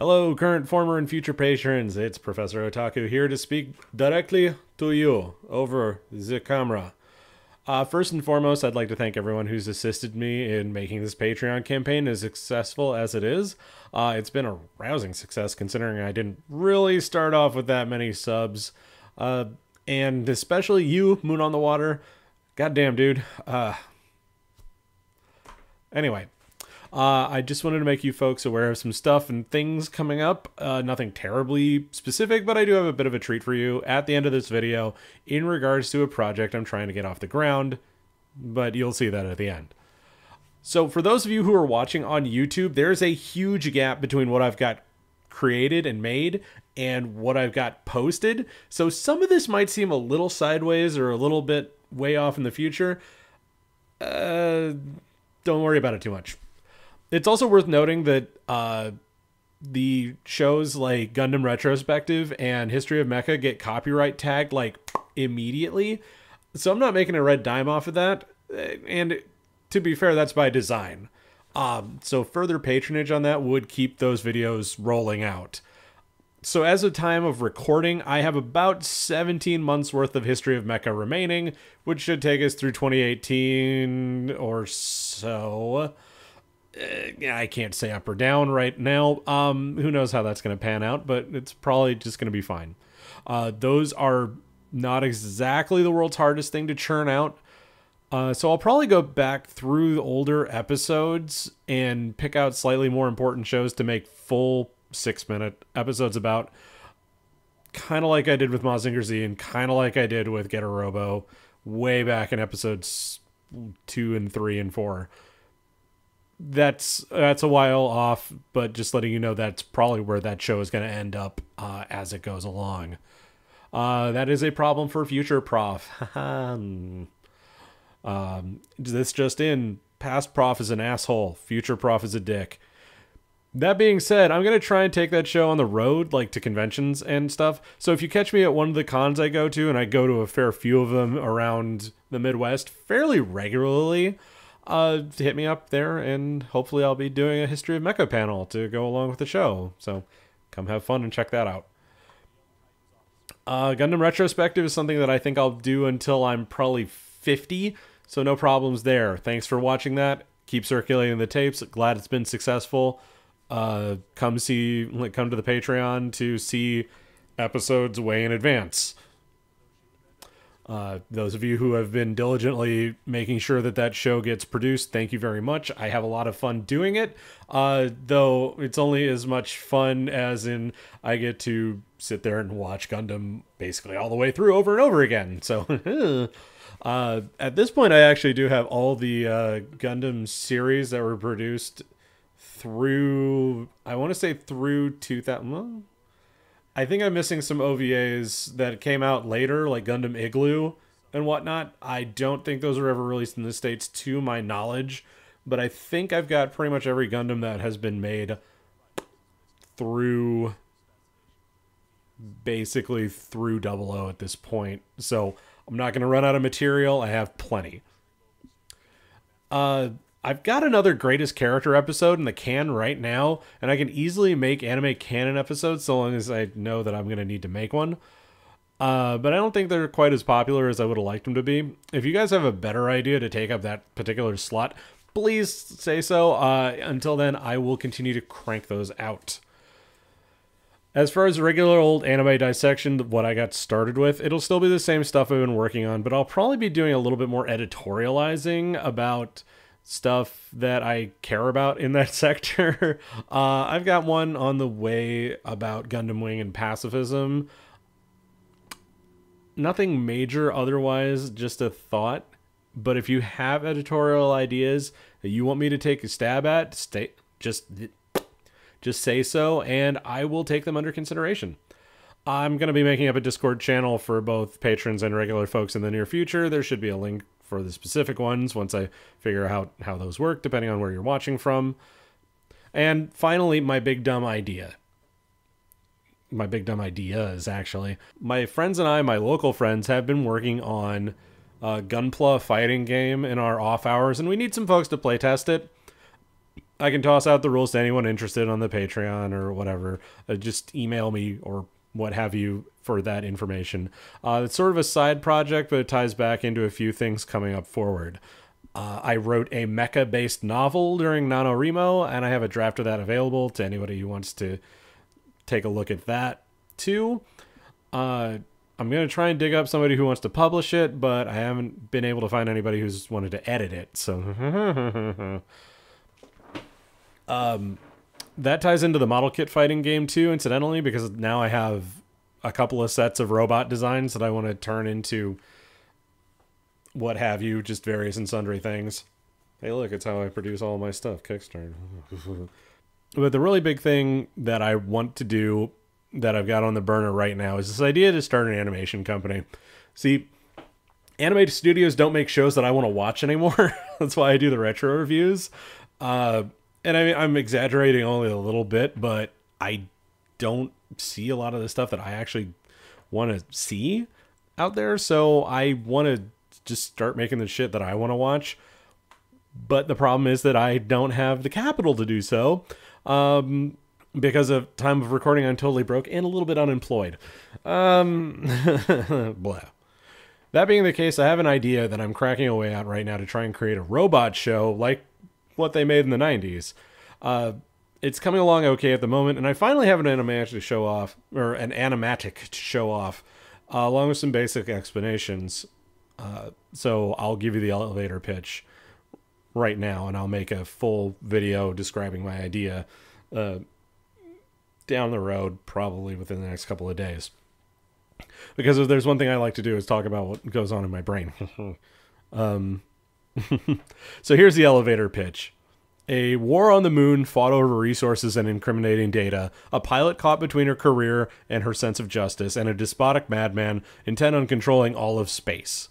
Hello, current, former, and future patrons. It's Professor Otaku here to speak directly to you over the camera. First and foremost, I'd like to thank everyone who's assisted me in making this Patreon campaign as successful as it is. It's been a rousing success considering I didn't really start off with that many subs. And especially you, Moon on the Water. Goddamn, dude. Anyway. I just wanted to make you folks aware of some stuff and things coming up. Nothing terribly specific, but I do have a bit of a treat for you at the end of this video in regards to a project I'm trying to get off the ground, but you'll see that at the end. So for those of you who are watching on YouTube, there's a huge gap between what I've got created and made and what I've got posted. So some of this might seem a little sideways or a little bit way off in the future. Don't worry about it too much. It's also worth noting that the shows like Gundam Retrospective and History of Mecha get copyright tagged like immediately. So I'm not making a red dime off of that. And to be fair, that's by design. So further patronage on that would keep those videos rolling out. So as of time of recording, I have about 17 months worth of History of Mecha remaining, which should take us through 2018 or so. I can't say up or down right now. Who knows how that's going to pan out, but it's probably just going to be fine. Those are not exactly the world's hardest thing to churn out. So I'll probably go back through older episodes and pick out slightly more important shows to make full 6-minute episodes about. Kind of like I did with Mazinger Z and kind of like I did with Getter Robo way back in episodes 2 and 3 and 4. That's a while off, but just letting you know that's probably where that show is going to end up as it goes along. That is a problem for future Prof. This just in, past Prof is an asshole, future Prof is a dick. That being said, I'm going to try and take that show on the road, like to conventions and stuff. So if you catch me at one of the cons I go to, and I go to a fair few of them around the Midwest fairly regularly, hit me up there, and hopefully I'll be doing a History of Mecha panel to go along with the show. So come have fun and check that out. Gundam Retrospective is something that I think I'll do until I'm probably 50, so no problems there. Thanks for watching that. Keep circulating the tapes. Glad it's been successful. Come to the Patreon to see episodes way in advance. Those of you who have been diligently making sure that that show gets produced, thank you very much. I have a lot of fun doing it, though it's only as much fun as in I get to sit there and watch Gundam basically all the way through over and over again. So at this point, I actually do have all the Gundam series that were produced through, I want to say through 2000. Well, I think I'm missing some OVAs that came out later, like Gundam Igloo and whatnot. I don't think those were ever released in the States to my knowledge, but I think I've got pretty much every Gundam that has been made through, basically through 00 at this point. So I'm not going to run out of material. I have plenty. I've got another Greatest Character episode in the can right now, and I can easily make anime canon episodes so long as I know that I'm going to need to make one. But I don't think they're quite as popular as I would have liked them to be. If you guys have a better idea to take up that particular slot, please say so. Until then, I will continue to crank those out. As far as regular old anime dissection, what I got started with, it'll still be the same stuff I've been working on, but I'll probably be doing a little bit more editorializing about stuff that I care about in that sector. I've got one on the way about Gundam Wing and pacifism. Nothing major otherwise, just a thought. But if you have editorial ideas that you want me to take a stab at, just say so, and I will take them under consideration. I'm going to be making up a Discord channel for both patrons and regular folks in the near future. There should be a link for the specific ones once I figure out how those work, depending on where you're watching from. And finally, my big dumb idea. My big dumb ideas, actually. My friends and I, my local friends, have been working on a Gunpla fighting game in our off hours, and we need some folks to playtest it. I can toss out the rules to anyone interested on the Patreon or whatever. Just email me or what have you for that information. It's sort of a side project, but it ties back into a few things coming up forward. I wrote a mecha-based novel during NaNoWriMo, and I have a draft of that available to anybody who wants to take a look at that too. I'm going to try and dig up somebody who wants to publish it, but I haven't been able to find anybody who's wanted to edit it, so... that ties into the model kit fighting game too, incidentally, because now I have a couple of sets of robot designs that I want to turn into what have you, just various and sundry things. Hey, look, it's how I produce all my stuff, Kickstarter. But the really big thing that I want to do that I've got on the burner right now is this idea to start an animation company. See, animated studios don't make shows that I want to watch anymore. That's why I do the retro reviews. And I mean, I'm exaggerating only a little bit, but I don't see a lot of the stuff that I actually want to see out there. So I want to just start making the shit that I want to watch. But the problem is that I don't have the capital to do so. Because of time of recording, I'm totally broke and a little bit unemployed. Blah. That being the case, I have an idea that I'm cracking away at right now to try and create a robot show like what they made in the 90s. It's coming along okay at the moment, and I finally have an animatic to show off, along with some basic explanations. So I'll give you the elevator pitch right now, and I'll make a full video describing my idea down the road, probably within the next couple of days. Because if there's one thing I like to do is talk about what goes on in my brain. So here's the elevator pitch. A war on the moon fought over resources and incriminating data, a pilot caught between her career and her sense of justice, and a despotic madman intent on controlling all of space.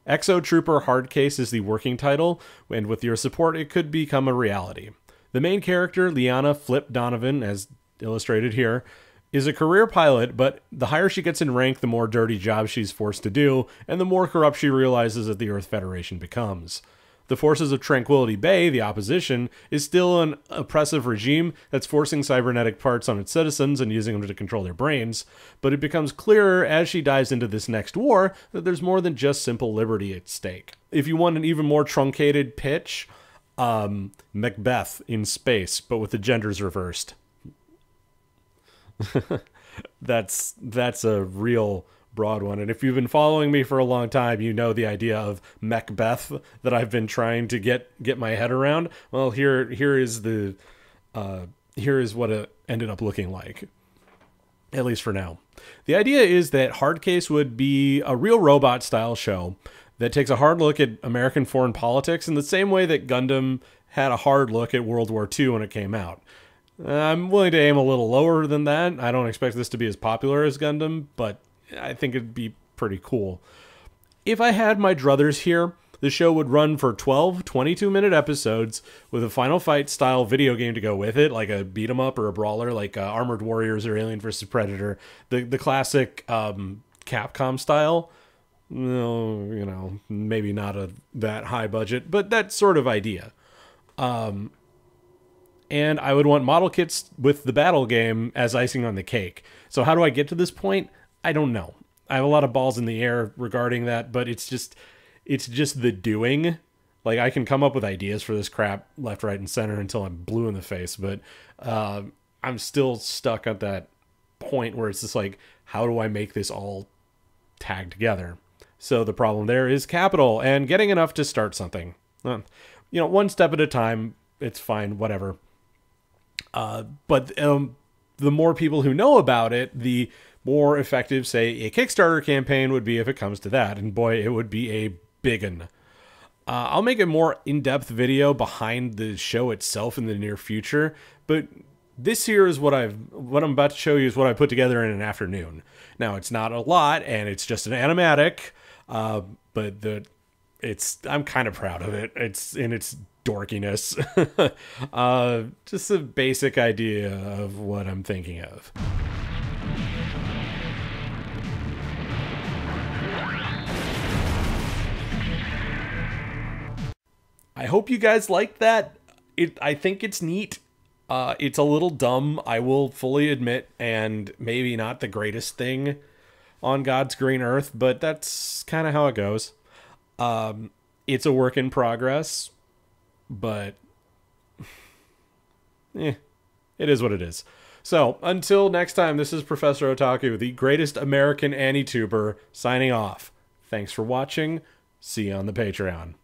Exo Trooper Hard Case is the working title, and with your support it could become a reality. The main character, Liana Flip Donovan, as illustrated here, is a career pilot, but the higher she gets in rank, the more dirty jobs she's forced to do, and the more corrupt she realizes that the Earth Federation becomes. The forces of Tranquility Bay, the opposition, is still an oppressive regime that's forcing cybernetic parts on its citizens and using them to control their brains, but it becomes clearer as she dives into this next war that there's more than just simple liberty at stake. If you want an even more truncated pitch, Macbeth in space, but with the genders reversed. That's a real broad one, and if you've been following me for a long time, you know the idea of Macbeth that I've been trying to get my head around. Well, here is what it ended up looking like, at least for now. The idea is that Hard Case would be a real robot style show that takes a hard look at American foreign politics in the same way that Gundam had a hard look at World War II when it came out. I'm willing to aim a little lower than that. I don't expect this to be as popular as Gundam, but I think it'd be pretty cool. If I had my druthers here, the show would run for 12 22-minute episodes with a Final Fight style video game to go with it, like a beat 'em up or a brawler, like Armored Warriors or Alien vs. Predator, the classic Capcom style. No, maybe not that high budget, but that sort of idea. And I would want model kits with the battle game as icing on the cake. So how do I get to this point? I don't know. I have a lot of balls in the air regarding that, but it's just the doing. Like, I can come up with ideas for this crap left, right, and center until I'm blue in the face, but I'm still stuck at that point where it's just like, how do I make this all tag together? So the problem there is capital and getting enough to start something. One step at a time, it's fine, whatever. But the more people who know about it, the more effective, say, a Kickstarter campaign would be if it comes to that. And boy, it would be a big one. I'll make a more in-depth video behind the show itself in the near future, but this here is what I'm about to show you is what I put together in an afternoon. Now, it's not a lot, and it's just an animatic, but I'm kind of proud of it. It's in its dorkiness. Just a basic idea of what I'm thinking of. I hope you guys liked that. I think it's neat. It's a little dumb, I will fully admit, and maybe not the greatest thing on God's green earth, but that's kind of how it goes. It's a work in progress, but it is what it is. So, until next time, this is Professor Otaku, the greatest American AniTuber, signing off. Thanks for watching. See you on the Patreon.